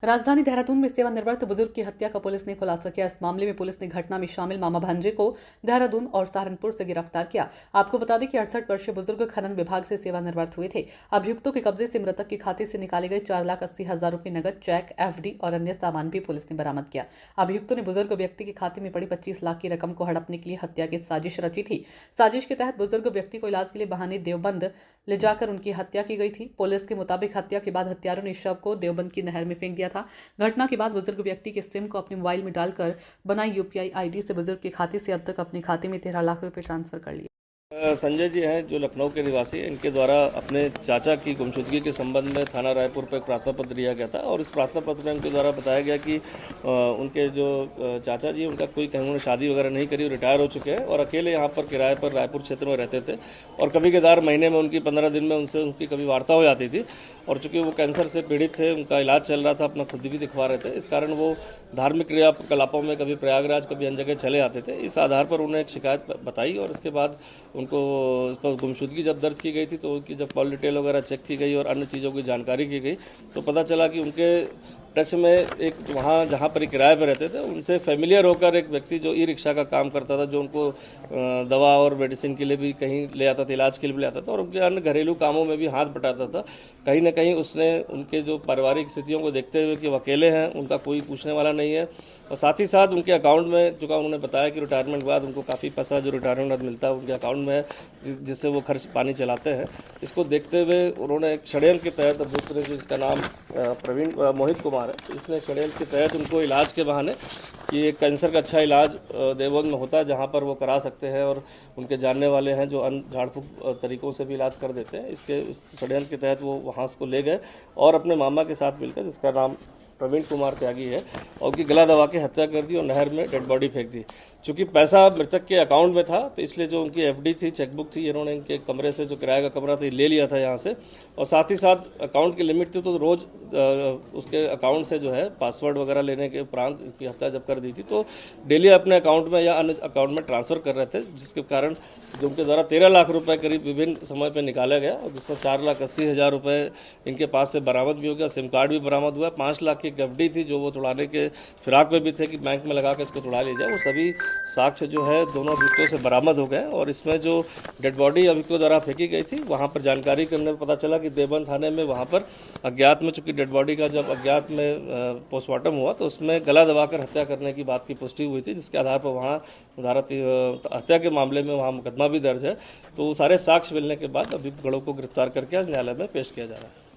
राजधानी देहरादून में सेवानिवृत्त बुजुर्ग की हत्या का पुलिस ने खुलासा किया। इस मामले में पुलिस ने घटना में शामिल मामा भांजे को देहरादून और सहारनपुर से गिरफ्तार किया। आपको बता दें कि 68 वर्षीय बुजुर्ग खनन विभाग से सेवानिवृत्त हुए थे। अभियुक्तों के कब्जे से मृतक के खाते से निकाले गए 4,80,000 रुपए नगद, चेक, एफडी और अन्य सामान भी पुलिस ने बरामद किया। अभियुक्तों ने बुजुर्ग व्यक्ति के खाते में पड़ी 25 लाख की रकम को हड़पने के लिए हत्या की साजिश रची थी। साजिश के तहत बुजुर्ग व्यक्ति को इलाज के लिए बहाने देवबंद ले जाकर उनकी हत्या की गई थी। पुलिस के मुताबिक हत्या के बाद हत्यारों ने शव को देवबंद की नहर में फेंक दिया था। घटना के बाद बुजुर्ग व्यक्ति के सिम को अपने मोबाइल में डालकर बनाई यूपीआई आईडी से बुजुर्ग के खाते से अब तक अपने खाते में 13 लाख रुपए ट्रांसफर कर लिए। संजय जी हैं जो लखनऊ के निवासी, इनके द्वारा अपने चाचा की गुमशुदगी के संबंध में थाना रायपुर पर एक प्रार्थना पत्र दिया गया था और इस प्रार्थना पत्र में उनके द्वारा बताया गया कि उनके जो चाचा जी, उनका कोई कहीं उन्होंने शादी वगैरह नहीं करी, रिटायर हो चुके हैं और अकेले यहाँ पर किराए पर रायपुर क्षेत्र में रहते थे और कभी कभार महीने में उनकी 15 दिन में उनसे उनकी कभी वार्ता हो जाती थी और चूंकि वो कैंसर से पीड़ित थे, उनका इलाज चल रहा था, अपना खुद भी दिखवा रहे थे, इस कारण वो धार्मिक क्रियाकलापों में कभी प्रयागराज कभी अन्य जगह चले आते थे। इस आधार पर उन्हें एक शिकायत बताई और इसके बाद उनको पर गुमशुदगी जब दर्ज की गई थी तो उनकी जब कॉल डिटेल वगैरह चेक की गई और अन्य चीज़ों की जानकारी की गई तो पता चला कि उनके टच में एक वहाँ जहाँ पर किराए पर रहते थे उनसे फेमिलियर होकर एक व्यक्ति जो ई रिक्शा का काम करता था, जो उनको दवा और मेडिसिन के लिए भी कहीं ले आता था, इलाज के लिए भी ले आता था और उनके अन्य घरेलू कामों में भी हाथ बटाता था। कहीं ना कहीं उसने उनके जो पारिवारिक स्थितियों को देखते हुए कि वो अकेले हैं, उनका कोई पूछने वाला नहीं है और साथ ही साथ उनके अकाउंट में, जो उन्होंने बताया कि रिटायरमेंट के बाद उनको काफ़ी पैसा जो रिटायरमेंट बाद मिलता है उनके अकाउंट में है, जिससे वो खर्च पानी चलाते हैं। इसको देखते हुए उन्होंने एक षड्यंत्र के तहत, दूसरे जिसका नाम मोहित कुमार है, इसने षड्यंत्र के तहत उनको इलाज के बहाने कि एक कैंसर का अच्छा इलाज देवबंद में होता है जहाँ पर वो करा सकते हैं और उनके जानने वाले हैं जो अन्य झाड़ फूक तरीकों से भी इलाज कर देते हैं, इसके षड्यंत्र के तहत वो वहाँ उसको ले गए और अपने मामा के साथ मिलकर, जिसका नाम प्रवीण कुमार त्यागी है, और उनकी गला दबा के हत्या कर दी और नहर में डेड बॉडी फेंक दी। चूंकि पैसा मृतक के अकाउंट में था तो इसलिए जो उनकी एफडी थी, चेकबुक थी, इन्होंने इनके कमरे से, जो किराए का कमरा था, ले लिया था यहाँ से और साथ ही साथ अकाउंट की लिमिट थी तो रोज उसके अकाउंट से जो है पासवर्ड वगैरह लेने के उपरांत इसकी हत्या जब कर दी थी तो डेली अपने अकाउंट में या अन्य अकाउंट में ट्रांसफर कर रहे थे, जिसके कारण जो उनके द्वारा 13 लाख रुपए करीब विभिन्न समय पर निकाला गया और जिसमें 4,80,000 रुपए इनके पास से बरामद भी हो गया, सिम कार्ड भी बरामद हुआ, 5 लाख की एफडी थी जो वो तोड़ाने के फिराक में भी थे कि बैंक में लगा कर इसको तोड़ा लिया जाए। वो सभी साक्ष्य जो है दोनों अभियुक्तों से बरामद हो गए और इसमें जो डेड बॉडी अभियुक्तों द्वारा फेंकी गई थी वहां पर जानकारी करने में पता चला कि देवबंद थाने में वहां पर अज्ञात में, चूंकि डेड बॉडी का जब अज्ञात में पोस्टमार्टम हुआ तो उसमें गला दबाकर हत्या करने की बात की पुष्टि हुई थी, जिसके आधार पर वहां हत्या के मामले में वहां मुकदमा भी दर्ज है। तो सारे साक्ष्य मिलने के बाद अभियुक्त गणों को गिरफ्तार करके आज न्यायालय में पेश किया जा रहा है।